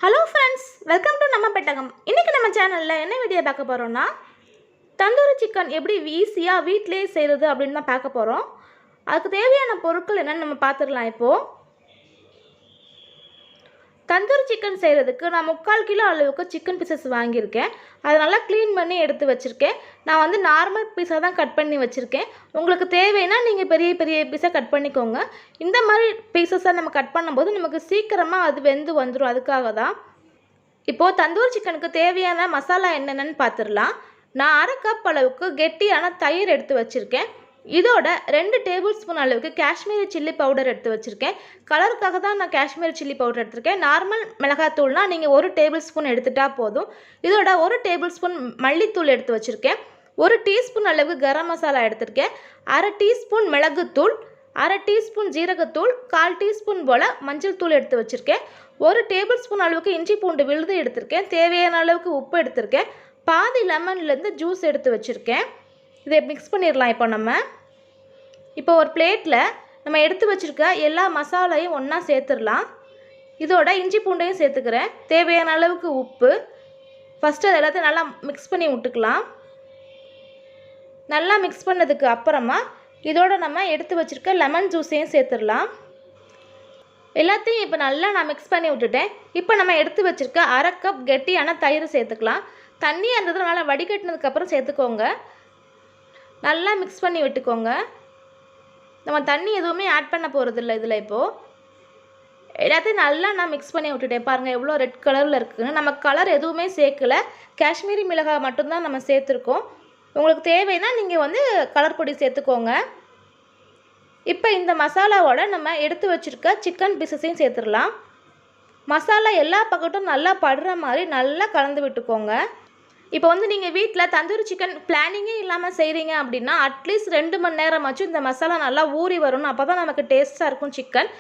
Hello friends, welcome to நம்ம பெட்டகம். இன்றைக்கி நம்ம சேனலில் என்ன வீடியோ பார்க்க போகிறோன்னா, தந்தூரி சிக்கன் எப்படி ஈஸியாக வீட்டிலேயே செய்கிறது அப்படின்னு தான் பார்க்க போகிறோம். அதுக்கு தேவையான பொருட்கள் என்னென்னு நம்ம பார்த்துடலாம். இப்போது தந்தூரி சிக்கன் செய்கிறதுக்கு நான் 3/4 கிலோ அளவுக்கு சிக்கன் பீசஸ் வாங்கியிருக்கேன். அதை நல்லா க்ளீன் பண்ணி எடுத்து வச்சுருக்கேன். நான் வந்து நார்மல் பீஸாக தான் கட் பண்ணி வச்சுருக்கேன். உங்களுக்கு தேவைன்னா நீங்கள் பெரிய பெரிய பீஸாக கட் பண்ணிக்கோங்க. இந்த மாதிரி பீசஸாக நம்ம கட் பண்ணும்போது நமக்கு சீக்கிரமாக அது வெந்து வந்துடும். அதுக்காக தான். இப்போது தந்தூரி சிக்கனுக்கு தேவையான மசாலா என்னென்னு பார்த்துடலாம். நான் 1/2 கப் அளவுக்கு கெட்டியான தயிர் எடுத்து வச்சுருக்கேன். இதோட 2 டேபிள் ஸ்பூன் அளவுக்கு காஷ்மீரி சில்லி பவுடர் எடுத்து வச்சுருக்கேன். கலருக்காக தான் நான் காஷ்மீரி சில்லி பவுடர் எடுத்திருக்கேன். நார்மல் மிளகாத்தூள்னால் நீங்கள் 1 டேபிள் ஸ்பூன் எடுத்துட்டால் போதும். இதோட 1 டேபிள் ஸ்பூன் மல்லித்தூள் எடுத்து வச்சுருக்கேன். 1 டீஸ்பூன் அளவுக்கு கரம் மசாலா எடுத்திருக்கேன். 1/2 டீஸ்பூன் மிளகுத்தூள், 1/2 டீஸ்பூன் ஜீரகத்தூள், 1/4 டீஸ்பூன் போல் மஞ்சள் தூள் எடுத்து வச்சுருக்கேன். 1 டேபிள் ஸ்பூன் அளவுக்கு இஞ்சி பூண்டு விழுது எடுத்திருக்கேன். தேவையான அளவுக்கு உப்பு எடுத்திருக்கேன். பாதி லெமன்லேருந்து ஜூஸ் எடுத்து வச்சுருக்கேன். இதை மிக்ஸ் பண்ணிடலாம். இப்போ ஒரு பிளேட்டில் நம்ம எடுத்து வச்சுருக்க எல்லா மசாலையும் ஒன்றா சேர்த்துடலாம். இதோட இஞ்சி பூண்டையும் சேர்த்துக்கிறேன். தேவையான அளவுக்கு உப்பு. ஃபஸ்ட்டு அது எல்லாத்தையும் நல்லா மிக்ஸ் பண்ணி விட்டுக்கலாம். நல்லா மிக்ஸ் பண்ணதுக்கு அப்புறமா இதோட நம்ம எடுத்து வச்சுருக்க லெமன் ஜூஸையும் சேர்த்துடலாம். எல்லாத்தையும் இப்போ நல்லா நான் மிக்ஸ் பண்ணி விட்டுட்டேன். இப்போ நம்ம எடுத்து வச்சுருக்க 1/2 கப் கெட்டியான தயிர் சேர்த்துக்கலாம். தண்ணி அந்த இதில் நல்லா வடிகட்டினதுக்கப்புறம் சேர்த்துக்கோங்க. நல்லா மிக்ஸ் பண்ணி விட்டுக்கோங்க. நம்ம தண்ணி எதுவுமே ஆட் பண்ண போகிறதில்ல இதில். இப்போது எல்லாத்தையும் நல்லா நான் மிக்ஸ் பண்ணி விட்டுட்டேன். பாருங்கள் எவ்வளோ ரெட் கலரில் இருக்குதுன்னு. நம்ம கலர் எதுவுமே சேர்க்கலை. காஷ்மீரி மிளகாய் மட்டும்தான் நம்ம சேர்த்துருக்கோம். உங்களுக்கு தேவைன்னா நீங்கள் வந்து கலர் பொடி சேர்த்துக்கோங்க. இப்போ இந்த மசாலாவோட நம்ம எடுத்து வச்சுருக்க சிக்கன் பீசஸையும் சேர்த்துடலாம். மசாலா எல்லா பக்கட்டும் நல்லா படுற மாதிரி நல்லா கலந்து விட்டுக்கோங்க. இப்போ வந்து நீங்கள் வீட்டில் தந்தூரி சிக்கன் பிளானிங்கே இல்லாமல் செய்கிறீங்க அப்படின்னா அட்லீஸ்ட் 2 மணி நேரமாச்சும் இந்த மசாலா நல்லா ஊறி வரணும். அப்போ தான் நமக்கு டேஸ்ட்டாக இருக்கும் சிக்கன்.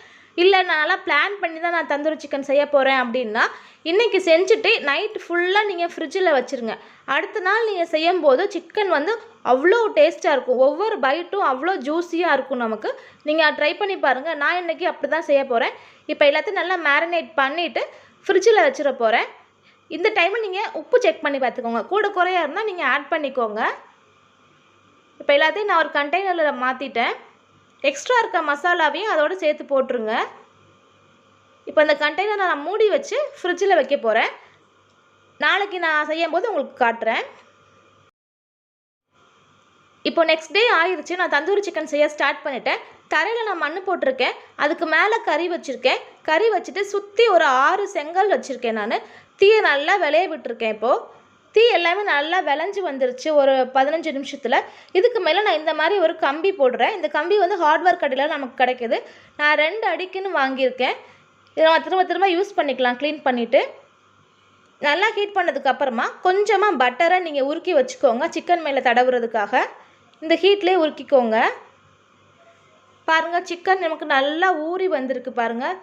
இல்லை நான் நல்லா பிளான் பண்ணி தான் நான் தந்தூரி சிக்கன் செய்ய போகிறேன் அப்படின்னா இன்றைக்கி செஞ்சுட்டு நைட் ஃபுல்லாக நீங்கள் ஃப்ரிட்ஜில் வச்சுருங்க. அடுத்த நாள் நீங்கள் செய்யும்போது சிக்கன் வந்து அவ்வளோ டேஸ்ட்டாக இருக்கும். ஒவ்வொரு பைட்டும் அவ்வளோ ஜூஸியாக இருக்கும் நமக்கு. நீங்கள் ட்ரை பண்ணி பாருங்கள். நான் இன்றைக்கி அப்படி தான் செய்ய போகிறேன். இப்போ எல்லாத்தையும் நல்லா மேரினேட் பண்ணிவிட்டு ஃப்ரிட்ஜில் வச்சிட போகிறேன். இந்த டைமில் நீங்கள் உப்பு செக் பண்ணி பார்த்துக்கோங்க. கூட குறையாக இருந்தால் நீங்கள் ஆட் பண்ணிக்கோங்க. இப்போ எல்லாத்தையும் நான் ஒரு கண்டெய்னரில் மாற்றிட்டேன். எக்ஸ்ட்ரா இருக்க மசாலாவையும் அதோடு சேர்த்து போட்டுருங்க. இப்போ இந்த கண்டெய்னரை நான் மூடி வச்சு ஃப்ரிட்ஜில் வைக்க போகிறேன். நாளைக்கு நான் செய்யும்போது உங்களுக்கு காட்டுறேன். இப்போ நெக்ஸ்ட் டே ஆயிடுச்சு. நான் தந்தூரி சிக்கன் செய்ய ஸ்டார்ட் பண்ணிட்டேன். தரையில் நான் மண் போட்டிருக்கேன். அதுக்கு மேலே கறி வச்சுருக்கேன். கறி வச்சுட்டு சுற்றி ஒரு 6 செங்கல் வச்சுருக்கேன். நான் தீயை நல்லா விளைய விட்டுருக்கேன். இப்போது தீ எல்லாமே நல்லா விளைஞ்சி வந்துருச்சு ஒரு 15 நிமிஷத்தில். இதுக்கு மேலே நான் இந்த மாதிரி ஒரு கம்பி போடுறேன். இந்த கம்பி வந்து ஹார்ட்வேர் கடையில் நமக்கு கிடைக்கிது. நான் 2 அடிக்குன்னு வாங்கியிருக்கேன். இதை நம்ம திரும்ப திரும்ப யூஸ் பண்ணிக்கலாம். க்ளீன் பண்ணிவிட்டு நல்லா ஹீட் பண்ணதுக்கப்புறமா கொஞ்சமாக பட்டரை நீங்கள் உருக்கி வச்சுக்கோங்க. சிக்கன் மேலே தடவுறதுக்காக இந்த ஹீட்லேயே உருக்கிக்கோங்க. பாருங்கள் சிக்கன் நமக்கு நல்லா ஊறி வந்திருக்கு. பாருங்கள்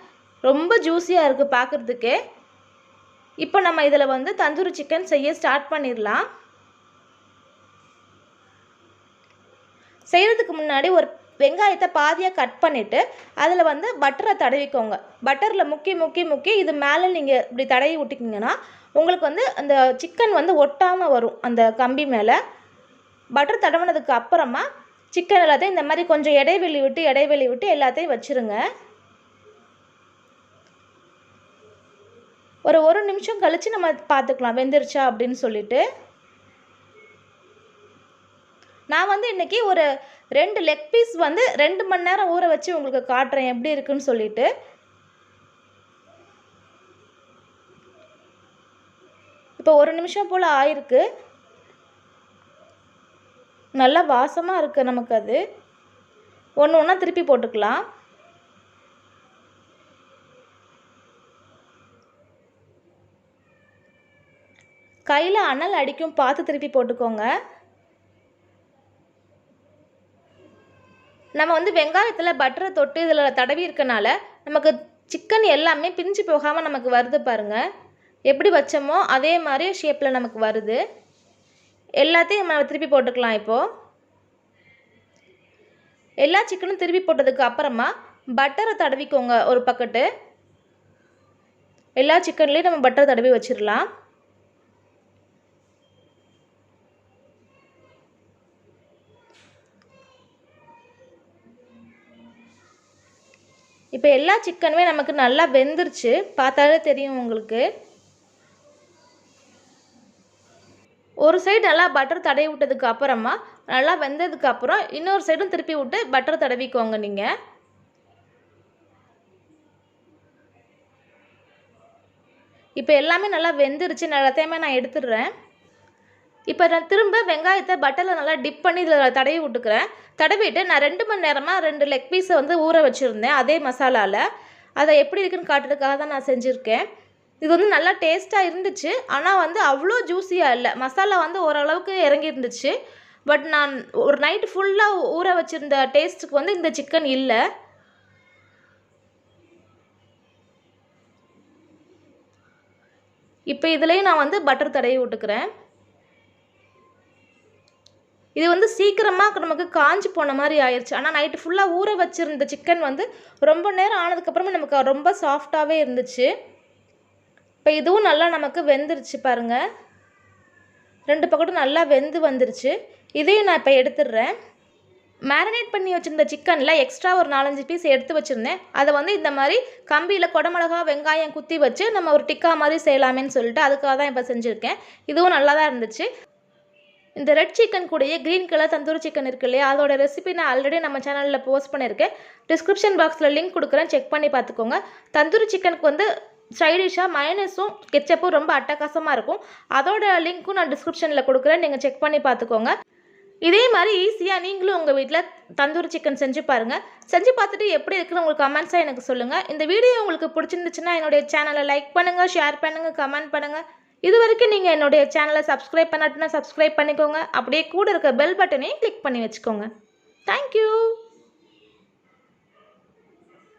ரொம்ப ஜூஸியாக இருக்குது பார்க்குறதுக்கே. இப்போ நம்ம இதில் வந்து தந்தூரி சிக்கன் செய்ய ஸ்டார்ட் பண்ணிடலாம். செய்கிறதுக்கு முன்னாடி ஒரு வெங்காயத்தை பாதியாக கட் பண்ணிவிட்டு அதில் வந்து பட்டரை தடவிக்கோங்க. பட்டரில் முக்கி இது மேலே நீங்கள் இப்படி தடவி விட்டிங்கன்னா உங்களுக்கு வந்து அந்த சிக்கன் வந்து ஒட்டாமல் வரும் அந்த கம்பி மேலே. பட்டர் தடவினதுக்கு அப்புறமா சிக்கன் எல்லாத்தையும் இந்த மாதிரி கொஞ்சம் இடைவெளி விட்டு எல்லாத்தையும் வச்சுருங்க. ஒரு 1 நிமிஷம் கழித்து நம்ம பார்த்துக்கலாம் வெந்துருச்சா அப்படின்னு சொல்லிட்டு. நான் வந்து இன்றைக்கி ஒரு 2 லெக் பீஸ் வந்து 2 மணி நேரம் ஊற வச்சு உங்களுக்கு காட்டுறேன் எப்படி இருக்குன்னு சொல்லிட்டு. இப்போ 1 நிமிஷம் போல் ஆயிருக்கு. நல்லா வாசமாக இருக்குது நமக்கு. அது ஒன்று ஒன்றா திருப்பி போட்டுக்கலாம். கையில் அனல் அடிக்கும், பார்த்து திருப்பி போட்டுக்கோங்க. நம்ம வந்து வெங்காயத்தில் பட்டரை தொட்டு இதில் தடவி இருக்கனால நமக்கு சிக்கன் எல்லாமே பிரிஞ்சு போகாமல் நமக்கு வருது. பாருங்கள் எப்படி வச்சோமோ அதே மாதிரி ஷேப்பில் நமக்கு வருது. எல்லாத்தையும் நம்ம திருப்பி போட்டுக்கலாம். இப்போது எல்லா சிக்கனும் திருப்பி போட்டதுக்கு அப்புறமா பட்டரை தடவிக்கோங்க ஒரு பக்கெட்டு. எல்லா சிக்கன்லேயும் நம்ம பட்டர் தடவி வச்சிடலாம். இப்போ எல்லா சிக்கனுமே நமக்கு நல்லா வெந்துருச்சு, பார்த்தாலே தெரியும் உங்களுக்கு. ஒரு சைடு நல்லா பட்டர் தடவி விட்டதுக்கு அப்புறமா நல்லா வெந்ததுக்கு அப்புறம் இன்னொரு சைடும் திருப்பி விட்டு பட்டர் தடவிக்கோங்க நீங்கள். இப்போ எல்லாமே நல்லா வெந்துருச்சு, எல்லாத்தையுமே நான் எடுத்துடுறேன். இப்போ நான் திரும்ப வெங்காயத்தை பட்டரில் நல்லா டிப் பண்ணி இதில் தடவி விட்டுக்கிறேன். தடவிட்டு நான் 2 மணி நேரமாக 2 லெக் பீஸை வந்து ஊற வச்சுருந்தேன் அதே மசாலாவில். அதை எப்படி இருக்குன்னு காட்டுறதுக்காக தான் நான் செஞ்சுருக்கேன். இது வந்து நல்லா டேஸ்ட்டாக இருந்துச்சு, ஆனால் வந்து அவ்வளோ ஜூஸியாக இல்லை. மசாலா வந்து ஓரளவுக்கு இறங்கி இருந்துச்சு. பட் நான் ஒரு நைட்டு ஃபுல்லாக ஊற வச்சுருந்த டேஸ்ட்டுக்கு வந்து இந்த சிக்கன் இல்லை. இப்போ இதுலேயும் நான் வந்து பட்டர் தடவி விட்டுக்கிறேன். இது வந்து சீக்கிரமாக நமக்கு காஞ்சி போன மாதிரி ஆயிடுச்சு. ஆனால் நைட்டு ஃபுல்லாக ஊற வச்சுருந்த சிக்கன் வந்து ரொம்ப நேரம் ஆனதுக்கப்புறமா நமக்கு ரொம்ப சாஃப்டாகவே இருந்துச்சு. இப்போ இதுவும் நல்லா நமக்கு வெந்துருச்சு பாருங்கள். 2 பக்கமும் நல்லா வெந்து வந்துருச்சு. இதையும் நான் இப்போ எடுத்துடுறேன். மேரினேட் பண்ணி வச்சுருந்த சிக்கனில் எக்ஸ்ட்ரா ஒரு 4-5 பீஸ் எடுத்து வச்சுருந்தேன். அதை வந்து இந்த மாதிரி கம்பியில் குடமிளகா வெங்காயம் குத்தி வச்சு நம்ம ஒரு டிக்கா மாதிரி செய்யலாமேன்னு சொல்லிட்டு அதுக்காக தான் இப்போ செஞ்சுருக்கேன். இதுவும் நல்லா தான் இருந்துச்சு. இந்த ரெட் சிக்கன் கூடயே க்ரீன் கலர் தந்தூரி சிக்கன் இருக்கு இல்லையா, அதோட ரெசிபி நான் ஆல்ரெடி நம்ம சேனலில் போஸ்ட் பண்ணியிருக்கேன். டிஸ்கிரிப்ஷன் பாக்ஸில் லிங்க் கொடுக்குறேன், செக் பண்ணி பார்த்துக்கோங்க. தந்தூரி சிக்கனுக்கு வந்து சைடிஷாக மயோனஸும் கெச்சப்பும் ரொம்ப அட்டகாசமாக இருக்கும். அதோட லிங்க்கும் நான் டிஸ்கிரிப்ஷனில் கொடுக்குறேன், நீங்கள் செக் பண்ணி பார்த்துக்கோங்க. இதே மாதிரி ஈஸியாக நீங்களும் உங்கள் வீட்டில் தந்தூரி சிக்கன் செஞ்சு பாருங்கள். செஞ்சு பார்த்துட்டு எப்படி இருக்குன்னு உங்களுக்கு கமெண்ட்ஸாக எனக்கு சொல்லுங்கள். இந்த வீடியோ உங்களுக்கு பிடிச்சிருந்துச்சுன்னா என்னுடைய சேனலை லைக் பண்ணுங்கள், ஷேர் பண்ணுங்கள், கமெண்ட் பண்ணுங்கள். இது வரைக்கும் நீங்கள் என்னுடைய சேனலை சப்ஸ்கிரைப் பண்ணாட்டினா சப்ஸ்கிரைப் பண்ணிக்கோங்க. அப்படியே கூட இருக்க பெல் பட்டனையும் கிளிக் பண்ணி வச்சுக்கோங்க. தேங்க்யூ.